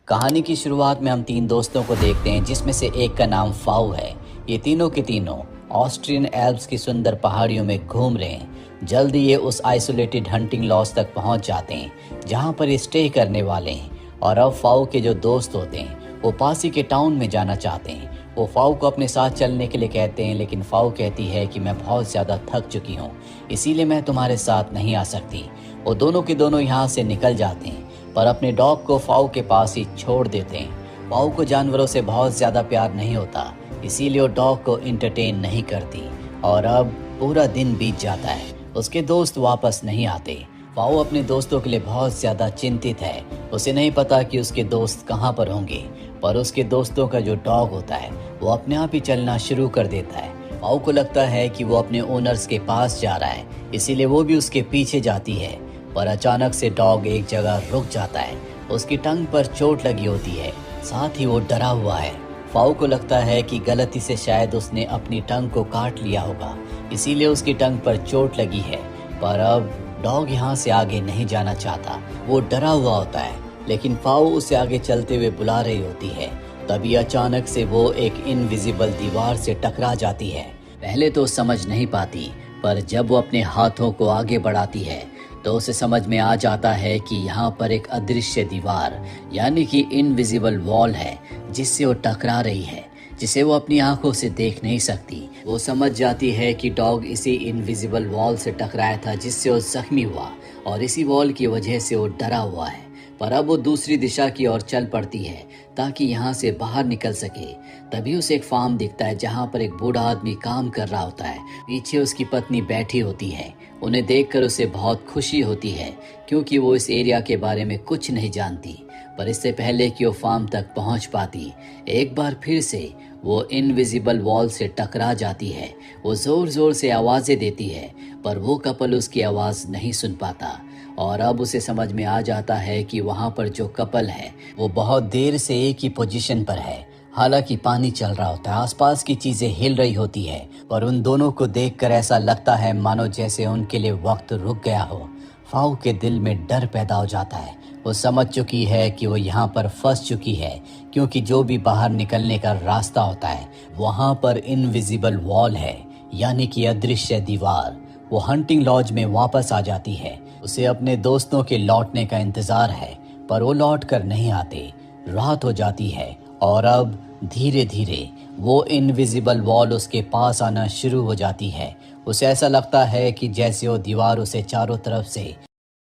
कहानी की शुरुआत में हम तीन दोस्तों को देखते हैं जिसमें से एक का नाम फाउ है। ये तीनों के तीनों ऑस्ट्रियन एल्प्स की सुंदर पहाड़ियों में घूम रहे हैं। जल्द ये उस आइसोलेटेड हंटिंग लॉज तक पहुंच जाते हैं जहां पर ये स्टे करने वाले हैं। और अब फाउ के जो दोस्त होते हैं वो पास ही के टाउन में जाना चाहते हैं। वो फाउ को अपने साथ चलने के लिए कहते हैं, लेकिन फाउ कहती है कि मैं बहुत ज़्यादा थक चुकी हूँ, इसीलिए मैं तुम्हारे साथ नहीं आ सकती। वो दोनों के दोनों यहाँ से निकल जाते हैं पर अपने डॉग को फाउ के पास ही छोड़ देते हैं। फाउ को जानवरों से बहुत ज़्यादा प्यार नहीं होता, इसीलिए वो डॉग को इंटरटेन नहीं करती। और अब पूरा दिन बीत जाता है, उसके दोस्त वापस नहीं आते। फाउ अपने दोस्तों के लिए बहुत ज़्यादा चिंतित है। उसे नहीं पता कि उसके दोस्त कहाँ पर होंगे, पर उसके दोस्तों का जो डॉग होता है वो अपने आप ही चलना शुरू कर देता है। फाउ को लगता है कि वो अपने ओनर्स के पास जा रहा है, इसीलिए वो भी उसके पीछे जाती है। पर अचानक से डॉग एक जगह रुक जाता है। उसकी टंग पर चोट लगी होती है, साथ ही वो डरा हुआ है। फाउ को लगता है कि गलती से शायद उसने अपनी टंग को काट लिया होगा, इसीलिए उसकी टंग पर चोट लगी है। पर अब डॉग यहाँ से आगे नहीं जाना चाहता, वो डरा हुआ होता है। लेकिन फाउ उसे आगे चलते हुए बुला रही होती है। तभी अचानक से वो एक इनविजिबल दीवार से टकरा जाती है। पहले तो समझ नहीं पाती, पर जब वो अपने हाथों को आगे बढ़ाती है तो उसे समझ में आ जाता है कि यहाँ पर एक अदृश्य दीवार यानी कि इनविजिबल वॉल है जिससे वो टकरा रही है, जिसे वो अपनी आंखों से देख नहीं सकती। वो समझ जाती है कि डॉग इसी इनविजिबल वॉल से टकराया था जिससे वो जख्मी हुआ, और इसी वॉल की वजह से वो डरा हुआ है। पर अब वो दूसरी दिशा की ओर चल पड़ती है ताकि यहाँ से बाहर निकल सके। तभी उसे एक फार्म दिखता है जहाँ पर एक बूढ़ा आदमी काम कर रहा होता है। पीछे उसकी पत्नी बैठी होती है। उन्हें देखकर उसे बहुत खुशी होती है क्योंकि वो इस एरिया के बारे में कुछ नहीं जानती। पर इससे पहले कि वो फार्म तक पहुँच पाती, एक बार फिर से वो इनविजिबल वॉल से टकरा जाती है। वो जोर जोर से आवाज़ें देती है पर वो कपल उसकी आवाज़ नहीं सुन पाता। और अब उसे समझ में आ जाता है कि वहाँ पर जो कपल है वो बहुत देर से एक ही पोजीशन पर है। हालांकि पानी चल रहा होता है, आसपास की चीजें हिल रही होती है, पर उन दोनों को देखकर ऐसा लगता है मानो जैसे उनके लिए वक्त रुक गया हो। फाउ के दिल में डर पैदा हो जाता है। वो समझ चुकी है कि वो यहाँ पर फंस चुकी है, क्योंकि जो भी बाहर निकलने का रास्ता होता है वहाँ पर इनविजिबल वॉल है यानी कि अदृश्य दीवार। वो हंटिंग लॉज में वापस आ जाती है। उसे अपने दोस्तों के लौटने का इंतजार है, पर वो लौट कर नहीं आते। रात हो जाती है और अब धीरे धीरे वो इनविजिबल वॉल उसके पास आना शुरू हो जाती है। उसे ऐसा लगता है कि जैसे वो दीवार उसे चारों तरफ से